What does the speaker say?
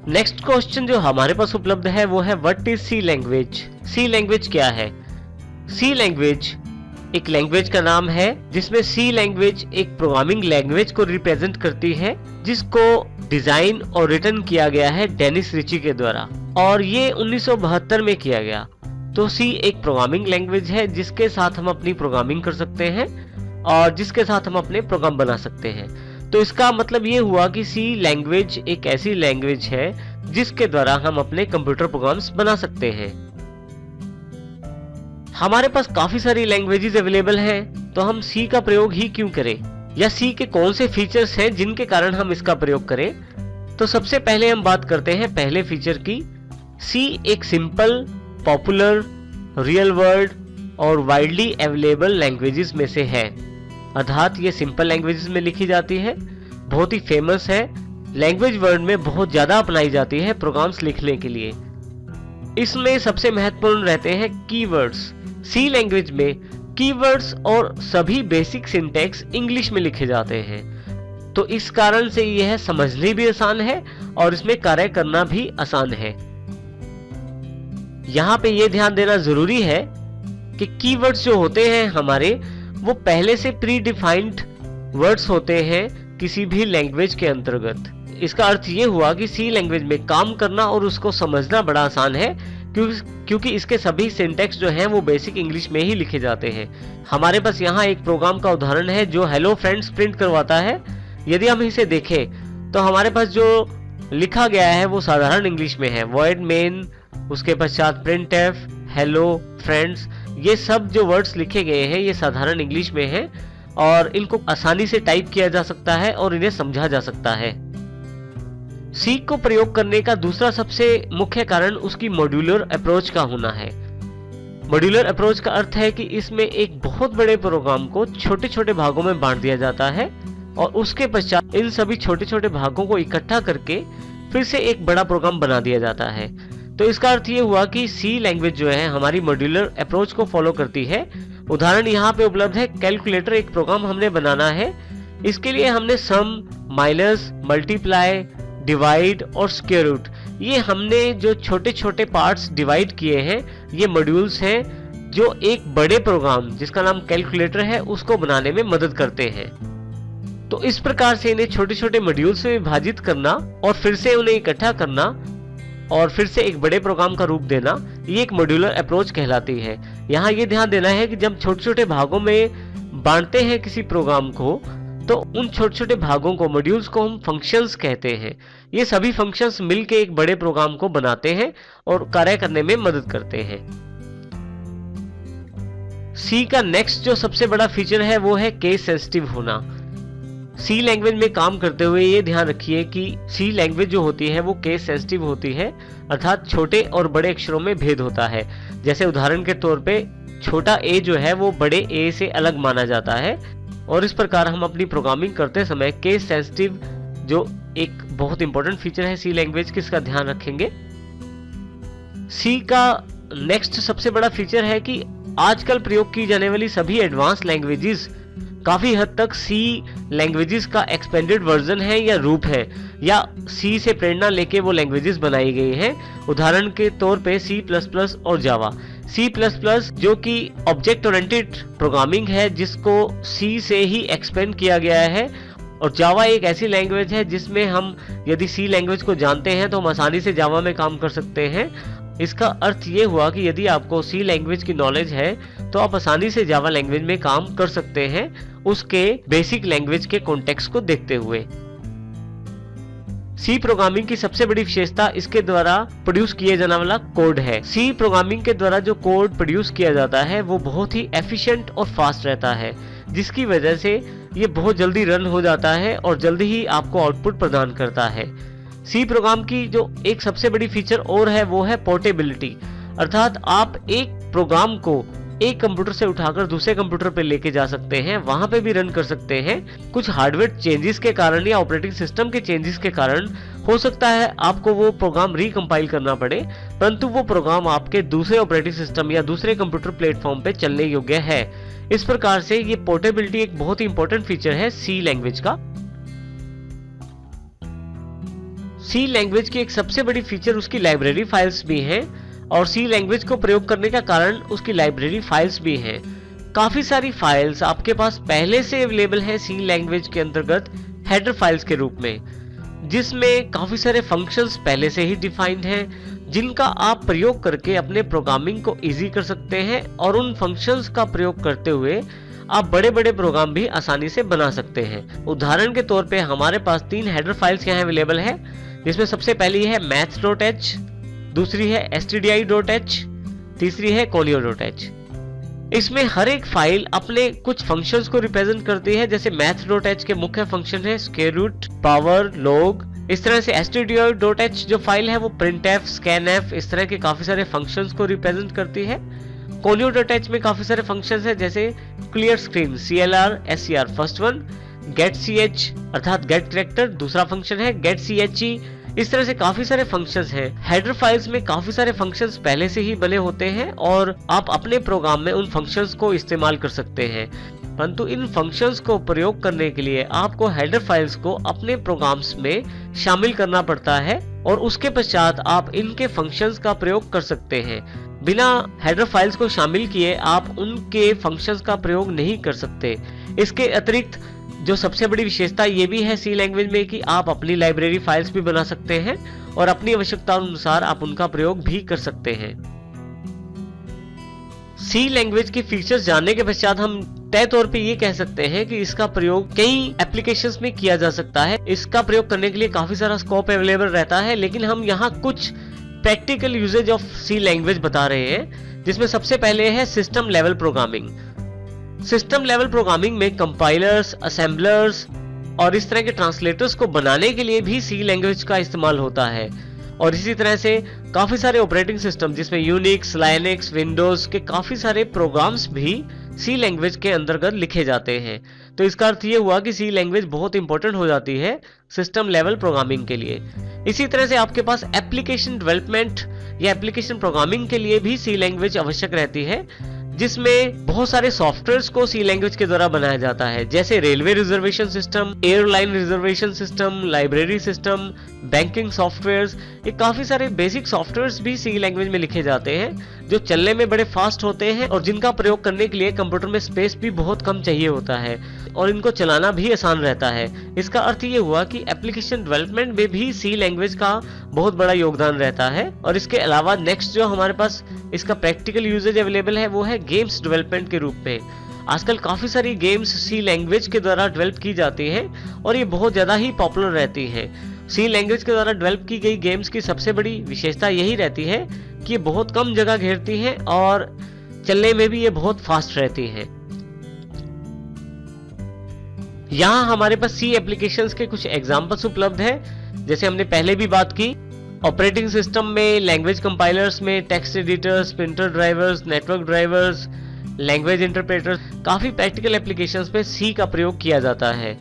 Next question जो हमारे पास उपलब्ध है वो है what is C language. C language क्या है? सी लैंग्वेज एक लैंग्वेज का नाम है जिसमें सी लैंग्वेज एक प्रोग्रामिंग लैंग्वेज को रिप्रेजेंट करती है, जिसको डिजाइन और रिटर्न किया गया है डेनिस रिची के द्वारा, और ये 1972 में किया गया। तो सी एक प्रोग्रामिंग लैंग्वेज है जिसके साथ हम अपनी प्रोग्रामिंग कर सकते हैं और जिसके साथ हम अपने प्रोग्राम बना सकते हैं। तो इसका मतलब ये हुआ कि सी लैंग्वेज एक ऐसी लैंग्वेज है जिसके द्वारा हम अपने कंप्यूटर प्रोग्राम्स बना सकते हैं। हमारे पास काफी सारी लैंग्वेजेस अवेलेबल हैं, तो हम सी का प्रयोग ही क्यों करें, या सी के कौन से फीचर्स हैं जिनके कारण हम इसका प्रयोग करें? तो सबसे पहले हम बात करते हैं पहले फीचर की। सी एक सिंपल, पॉपुलर, रियल वर्ल्ड और वाइडली अवेलेबल लैंग्वेजेस में से है। अर्थात ये सिंपल लैंग्वेजेस में लिखी जाती है, बहुत ही फेमस है, लैंग्वेज वर्ल्ड में बहुत ज्यादा अपनाई जाती है प्रोग्राम्स लिखने के लिए। इसमें सबसे महत्वपूर्ण रहते हैं कीवर्ड्स। सी लैंग्वेज में कीवर्ड्स और सभी बेसिक सिंटैक्स इंग्लिश में लिखे जाते हैं, तो इस कारण से यह समझने भी आसान है और इसमें कार्य करना भी आसान है। यहाँ पे यह ध्यान देना जरूरी है कि कीवर्ड्स जो होते हैं हमारे, वो पहले से प्री डिफाइंड वर्ड्स होते हैं किसी भी लैंग्वेज के अंतर्गत। इसका अर्थ ये हुआ कि सी लैंग्वेज में काम करना और उसको समझना बड़ा आसान है, क्योंकि इसके सभी सिंटैक्स जो हैं वो बेसिक इंग्लिश में ही लिखे जाते हैं। हमारे पास यहाँ एक प्रोग्राम का उदाहरण है जो हेलो फ्रेंड्स प्रिंट करवाता है। यदि हम इसे देखें तो हमारे पास जो लिखा गया है वो साधारण इंग्लिश में है, वॉइड मेन, उसके पश्चात प्रिंट एफ, हेलो फ्रेंड्स, ये सब जो वर्ड्स लिखे गए हैं ये साधारण इंग्लिश में है और इनको आसानी से टाइप किया जा सकता है और इन्हें समझा जा सकता है। सी को प्रयोग करने का दूसरा सबसे मुख्य कारण उसकी मॉड्यूलर अप्रोच का होना है। मॉड्यूलर अप्रोच का अर्थ है कि इसमें एक बहुत बड़े प्रोग्राम को छोटे छोटे भागों में बांट दिया जाता है और उसके पश्चात इन सभी छोटे छोटे भागों को इकट्ठा करके फिर से एक बड़ा प्रोग्राम बना दिया जाता है। तो इसका अर्थ ये हुआ कि सी लैंग्वेज जो है हमारी मॉड्यूलर अप्रोच को फॉलो करती है। उदाहरण यहाँ पे उपलब्ध है, कैलकुलेटर एक प्रोग्राम हमने बनाना है। इसके लिए हमने सम, माइनस, मल्टीप्लाई, डिवाइड और स्क्वायर रूट, ये हमने जो छोटे छोटे पार्ट्स डिवाइड किए हैं ये मॉड्यूल्स हैं जो एक बड़े प्रोग्राम जिसका नाम कैलकुलेटर है उसको बनाने में मदद करते हैं। तो इस प्रकार से इन्हें छोटे छोटे मॉड्यूल्स में विभाजित करना और फिर से उन्हें इकट्ठा करना और फिर से एक बड़े प्रोग्राम का रूप देना, ये एक मॉड्यूलर अप्रोच कहलाती है। यहाँ ये ध्यान देना है कि जब छोटे छोटे भागों में बांटते हैं किसी प्रोग्राम को, तो उन छोटे छोटे भागों को, मॉड्यूल्स को हम फंक्शंस कहते हैं। ये सभी फंक्शंस मिलके एक बड़े प्रोग्राम को बनाते हैं और कार्य करने में मदद करते हैं। सी का नेक्स्ट जो सबसे बड़ा फीचर है वो है केस सेंसिटिव होना। सी लैंग्वेज में काम करते हुए ये ध्यान रखिए कि सी लैंग्वेज जो होती है वो केस सेंसिटिव होती है, अर्थात छोटे और बड़े अक्षरों में भेद होता है। जैसे उदाहरण के तौर पे छोटा ए जो है वो बड़े ए से अलग माना जाता है और इस प्रकार हम अपनी प्रोग्रामिंग करते समय केस सेंसिटिव जो एक बहुत इंपॉर्टेंट फीचर है सी लैंग्वेज की, इसका ध्यान रखेंगे। सी का नेक्स्ट सबसे बड़ा फीचर है कि आजकल प्रयोग की जाने वाली सभी एडवांस लैंग्वेजेस काफी हद तक सी लैंग्वेजेस का एक्सपेंडेड वर्जन है या रूप है, या सी से प्रेरणा लेके वो लैंग्वेजेस बनाई गई हैं। उदाहरण के तौर पे C++ और जावा। C++ जो कि ऑब्जेक्ट ओरिएंटेड प्रोग्रामिंग है जिसको सी से ही एक्सपेंड किया गया है, और जावा एक ऐसी लैंग्वेज है जिसमें हम यदि सी लैंग्वेज को जानते हैं तो हम आसानी से जावा में काम कर सकते हैं। इसका अर्थ ये हुआ कि यदि आपको सी लैंग्वेज की नॉलेज है तो आप आसानी से जावा लैंग्वेज में काम कर सकते हैं उसके बेसिक लैंग्वेज के कॉन्टेक्स्ट को देखते हुए। सी प्रोग्रामिंग की सबसे बड़ी विशेषता इसके द्वारा प्रोड्यूस किया जाने वाला कोड है। सी प्रोग्रामिंग के द्वारा जो कोड प्रोड्यूस किया जाता है वो बहुत ही एफिशिएंट और फास्ट रहता है, जिसकी वजह से ये बहुत जल्दी रन हो जाता है और जल्दी ही आपको आउटपुट प्रदान करता है। सी प्रोग्राम की जो एक सबसे बड़ी फीचर और है वो है पोर्टेबिलिटी, अर्थात आप एक प्रोग्राम को एक कंप्यूटर से उठाकर दूसरे कंप्यूटर पे लेके जा सकते हैं, वहां पे भी रन कर सकते हैं। कुछ हार्डवेयर चेंजेस के कारण या ऑपरेटिंग सिस्टम के चेंजेस के कारण हो सकता है आपको वो प्रोग्राम रिकम्पाइल करना पड़े, परंतु वो प्रोग्राम आपके दूसरे ऑपरेटिंग सिस्टम या दूसरे कंप्यूटर प्लेटफॉर्म पे चलने योग्य है। इस प्रकार से ये पोर्टेबिलिटी एक बहुत ही इंपॉर्टेंट फीचर है सी लैंग्वेज का। सी लैंग्वेज की एक सबसे बड़ी फीचर उसकी लाइब्रेरी फाइल्स भी हैं और सी लैंग्वेज को प्रयोग करने का कारण उसकी लाइब्रेरी फाइल्स भी हैं। काफी सारी फाइल्स आपके पास पहले से अवेलेबल है सी लैंग्वेज के अंतर्गत हेडर फाइल्स के रूप में, जिसमें काफी सारे फंक्शंस पहले से ही डिफाइंड हैं, जिनका आप प्रयोग करके अपने प्रोग्रामिंग को इजी कर सकते हैं और उन फंक्शंस का प्रयोग करते हुए आप बड़े बड़े प्रोग्राम भी आसानी से बना सकते हैं। उदाहरण के तौर पे हमारे पास 3 हेडर फाइल्स यहाँ अवेलेबल है, जिसमें सबसे पहली है maths.h, दूसरी है stdi.h, तीसरी है conio.h। इसमें हर एक फाइल अपने कुछ फंक्शंस को रिप्रेजेंट करती है। जैसे maths.h के मुख्य फंक्शन है स्क्वायर रूट, पावर, लॉग। इस तरह से stdio.h जो फाइल है वो printf, scanf, इस तरह के काफी सारे फंक्शंस को रिप्रेजेंट करती है। conio.h में काफी सारे फंक्शंस हैं, जैसे clear screen, clr, ser first one, getch अर्थात गेट कैरेक्टर दूसरा फंक्शन है, getche। इस तरह से काफी सारे फंक्शंस हैं। हेडर फाइल्स में काफी सारे फंक्शंस पहले से ही बने होते हैं और आप अपने प्रोग्राम में उन फंक्शंस को इस्तेमाल कर सकते हैं, परंतु इन फंक्शंस को प्रयोग करने के लिए आपको हेडर फाइल्स को अपने प्रोग्राम्स में शामिल करना पड़ता है और उसके पश्चात आप इनके फंक्शंस का प्रयोग कर सकते हैं। बिना हेडर फाइल्स को शामिल किए आप उनके फंक्शंस का प्रयोग नहीं कर सकते। इसके अतिरिक्त जो सबसे बड़ी विशेषता ये भी है सी लैंग्वेज में कि आप अपनी लाइब्रेरी फाइल्स भी बना सकते हैं और अपनी आवश्यकता अनुसार आप उनका प्रयोग भी कर सकते हैं। सी लैंग्वेज के फीचर्स जानने के पश्चात हम तय तौर पे ये कह सकते हैं कि इसका प्रयोग कई एप्लीकेशंस में किया जा सकता है। इसका प्रयोग करने के लिए काफी सारा स्कोप अवेलेबल रहता है, लेकिन हम यहाँ कुछ practical usages of C language बता रहे हैं, जिसमें सबसे पहले है system level programming. System level programming में कंपाइलर्स, असेंबलर्स और इस तरह के ट्रांसलेटर्स को बनाने के लिए भी सी लैंग्वेज का इस्तेमाल होता है। और इसी तरह से काफी सारे ऑपरेटिंग सिस्टम जिसमें यूनिक्स, लाइनक्स, विंडोज के काफी सारे प्रोग्राम्स भी सी लैंग्वेज के अंतर्गत लिखे जाते हैं। तो इसका अर्थ ये हुआ कि सी लैंग्वेज बहुत इंपॉर्टेंट हो जाती है सिस्टम लेवल प्रोग्रामिंग के लिए। इसी तरह से आपके पास एप्लीकेशन डेवलपमेंट या एप्लीकेशन प्रोग्रामिंग के लिए भी सी लैंग्वेज आवश्यक रहती है, जिसमें बहुत सारे सॉफ्टवेयर्स को सी लैंग्वेज के द्वारा बनाया जाता है, जैसे railway reservation system, airline reservation system, library system, banking softwares. ये काफी सारे बेसिक सॉफ्टवेयर्स भी सी लैंग्वेज में लिखे जाते हैं, जो चलने में बड़े फास्ट होते हैं और जिनका प्रयोग करने के लिए कंप्यूटर में स्पेस भी बहुत कम चाहिए होता है और इनको चलाना भी आसान रहता है। इसका अर्थ ये हुआ कि एप्लीकेशन डेवलपमेंट में भी सी लैंग्वेज का बहुत बड़ा योगदान रहता है। और इसके अलावा नेक्स्ट जो हमारे पास इसका प्रैक्टिकल यूजेज अवेलेबल है वो है गेम्स डेवलपमेंट के रूप में। आजकल काफी सारी गेम्स सी लैंग्वेज के द्वारा डेवलप की जाती हैं और ये बहुत ज्यादा ही पॉपुलर रहती हैं। सी लैंग्वेज के द्वारा डेवलप की गई गेम्स की सबसे बड़ी विशेषता यही रहती है कि ये बहुत कम जगह घेरती हैं और चलने में भी ये बहुत फास्ट रहती हैं। यहाँ हमारे पास सी एप्लीकेशंस के कुछ एग्जांपल्स उपलब्ध हैं, जैसे हमने पहले भी बात की। ऑपरेटिंग सिस्टम में, लैंग्वेज कंपाइलर्स में, text editors, printer drivers, network drivers, language interpreters, काफी प्रैक्टिकल एप्लीकेशंस में सी का प्रयोग किया जाता है।